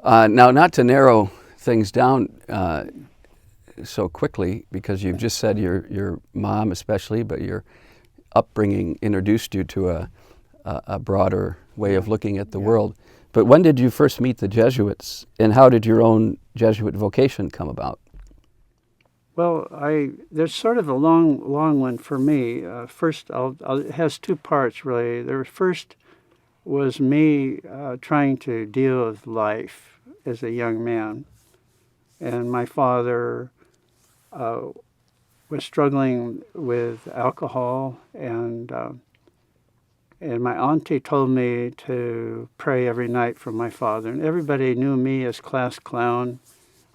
Now, not to narrow things down so quickly, because you've just said your mom especially, but your upbringing introduced you to a broader way of looking at the world. But when did you first meet the Jesuits, and how did your own Jesuit vocation come about? Well, there's sort of a long one for me. First, it has two parts really. The first was me trying to deal with life as a young man, and my father was struggling with alcohol, and my auntie told me to pray every night for my father. And everybody knew me as class clown,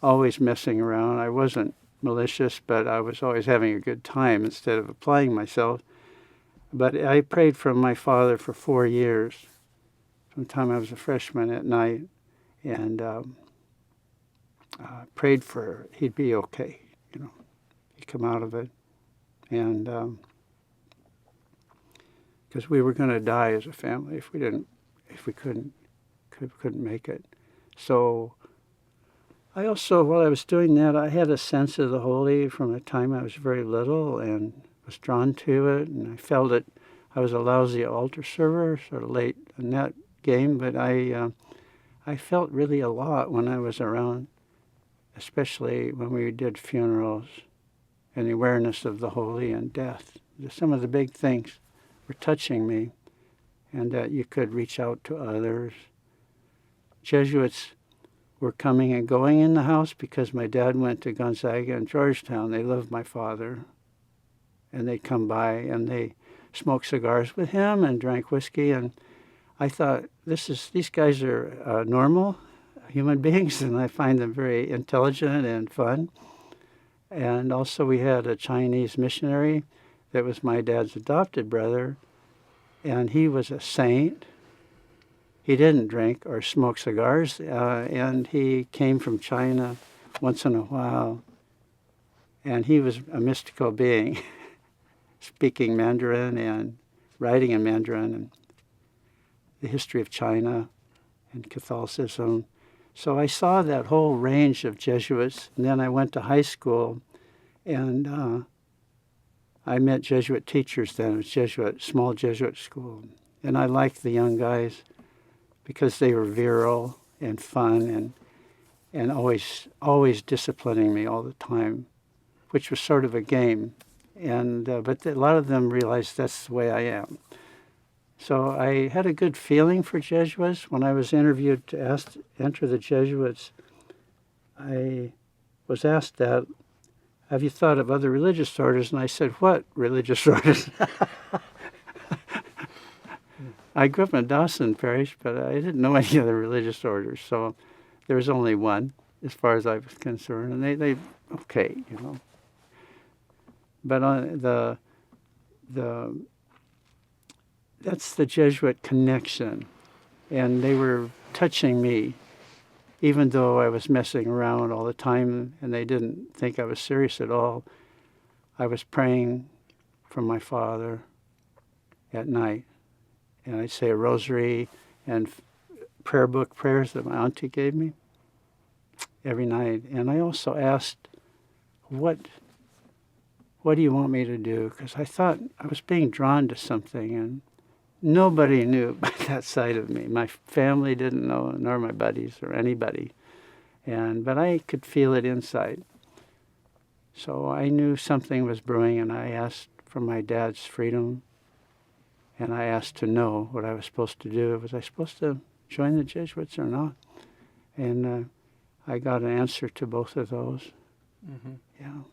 always messing around. I wasn't malicious, but I was always having a good time instead of applying myself. But I prayed for my father for 4 years, from the time I was a freshman at night, and prayed for he'd be okay, he'd come out of it. And because we were going to die as a family if we couldn't make it. So I also, while I was doing that, I had a sense of the holy from the time I was very little and was drawn to it, and I felt it. I was a lousy altar server, sort of late in that game, but I felt really a lot when I was around, especially when we did funerals and the awareness of the holy and death. Some of the big things were touching me, and that you could reach out to others. Jesuits were coming and going in the house because my dad went to Gonzaga and Georgetown. They loved my father, and they'd come by and they smoked cigars with him and drank whiskey. And I thought, these guys are normal human beings, and I find them very intelligent and fun. And also we had a Chinese missionary that was my dad's adopted brother, and he was a saint. He didn't drink or smoke cigars, and he came from China once in a while, and he was a mystical being, speaking Mandarin and writing in Mandarin, and the history of China and Catholicism. So I saw that whole range of Jesuits, and then I went to high school, and I met Jesuit teachers then. It was small Jesuit school, and I liked the young guys because they were virile and fun and always disciplining me all the time, which was sort of a game. And but a lot of them realized that's the way I am. So I had a good feeling for Jesuits. When I was interviewed to enter the Jesuits, I was asked that, have you thought of other religious orders? And I said, what religious orders? I grew up in Dawson Parish, but I didn't know any other religious orders. So there was only one, as far as I was concerned. And they okay, But on that's the Jesuit connection. And they were touching me, even though I was messing around all the time and they didn't think I was serious at all. I was praying for my father at night. And I'd say a rosary and prayer book prayers that my auntie gave me every night. And I also asked, what do you want me to do? Because I thought I was being drawn to something, and nobody knew about that side of me. My family didn't know, nor my buddies or anybody. But I could feel it inside. So I knew something was brewing, and I asked for my dad's freedom. And I asked to know what I was supposed to do. Was I supposed to join the Jesuits or not? And I got an answer to both of those. Mm-hmm. Yeah.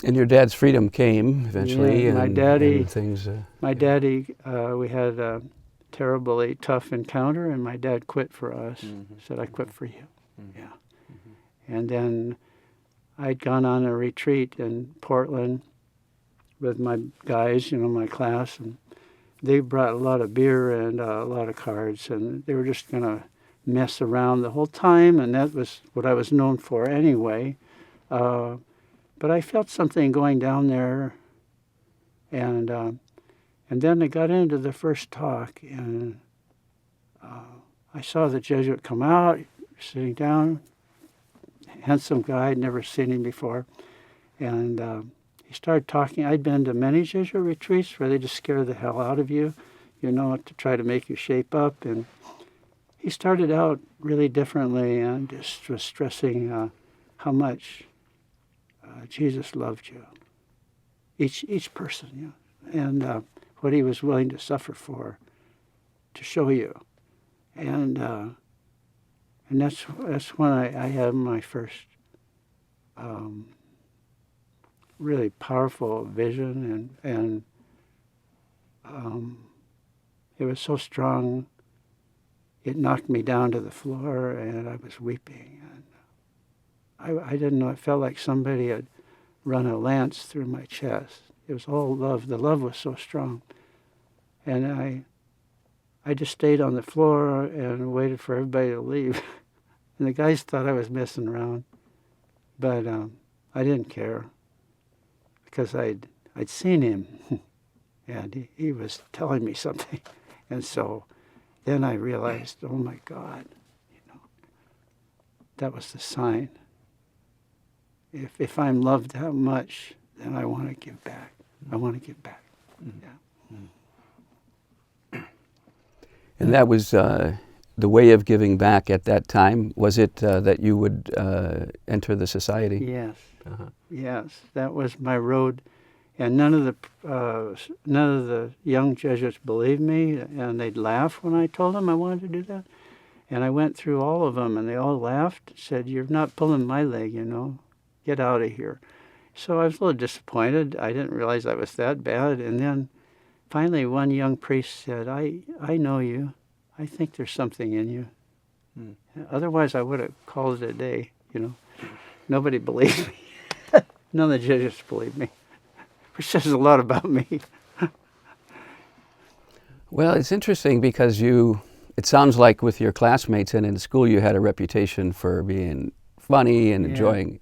And your dad's freedom came eventually. Yeah, my daddy, we had a terribly tough encounter, and my dad quit for us. Mm-hmm. Said, I quit for you. Mm-hmm. Yeah. Mm-hmm. And then I'd gone on a retreat in Portland with my guys, my class, and they brought a lot of beer and a lot of cards, and they were just going to mess around the whole time, and that was what I was known for anyway. But I felt something going down there, and then I got into the first talk, and I saw the Jesuit come out, sitting down, handsome guy, I'd never seen him before. And he started talking. I'd been to many Jesuit retreats where they just scare the hell out of you, you know, to try to make you shape up. And he started out really differently and just was stressing how much Jesus loved you, each person, you know, and what he was willing to suffer for, to show you. And that's when I had my first really powerful vision, and it was so strong, it knocked me down to the floor, and I was weeping. And I didn't know, it felt like somebody had run a lance through my chest. It was all love. The love was so strong. And I just stayed on the floor and waited for everybody to leave. And the guys thought I was messing around. But I didn't care, because I'd seen him, and he was telling me something. And so then I realized, oh my God, you know, that was the sign. If I'm loved that much, then I want to give back. I want to give back. Yeah. And that was the way of giving back at that time. Was it that you would enter the society? Yes. Yes, that was my road. And none of the young Jesuits believed me, and they'd laugh when I told them I wanted to do that. And I went through all of them, and they all laughed, said, "You're not pulling my leg, you know. Get out of here." So I was a little disappointed. I didn't realize I was that bad. And then finally one young priest said, I know you. I think there's something in you. Otherwise I would have called it a day, you know. Nobody believed me. None of the Jesuits believed me, which says a lot about me. Well, it's interesting because it sounds like with your classmates and in school you had a reputation for being funny and enjoying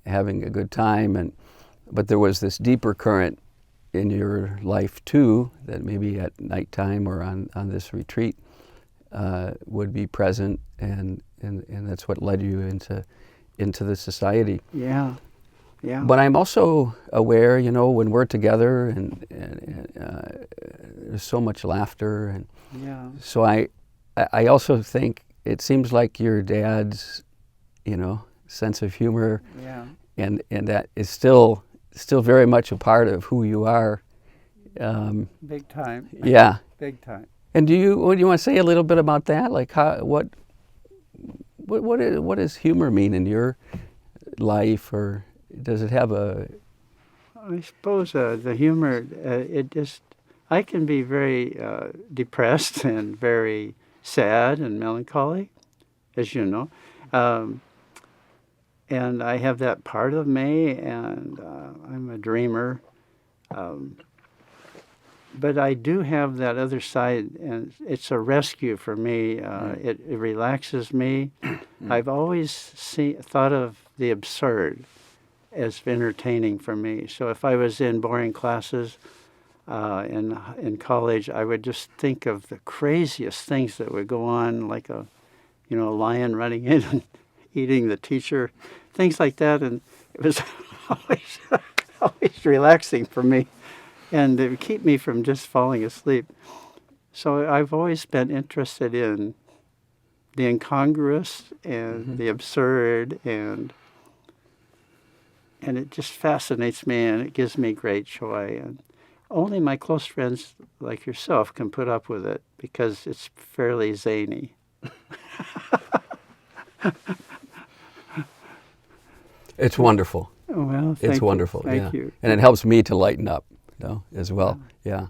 having a good time, but there was this deeper current in your life too, that maybe at nighttime or on this retreat would be present, and that's what led you into the society. Yeah. But I'm also aware, you know, when we're together and there's so much laughter, and so I also think it seems like your dad's, you know, sense of humor, and that is still very much a part of who you are. Big time. Yeah. Big time. And do you want to say a little bit about that? Like what does humor mean in your life, or does it have a? I suppose the humor, I can be very depressed and very sad and melancholy, as you know. And I have that part of me, and I'm a dreamer. But I do have that other side, and it's a rescue for me. It relaxes me. I've always thought of the absurd as entertaining for me. So if I was in boring classes in college, I would just think of the craziest things that would go on, like a lion running in and eating the teacher, things like that. And it was always relaxing for me. And it would keep me from just falling asleep. So I've always been interested in the incongruous and the absurd, and it just fascinates me, and it gives me great joy. And only my close friends like yourself can put up with it, because it's fairly zany. It's wonderful. Well, it's wonderful. Thank you. And it helps me to lighten up, as well. Yeah.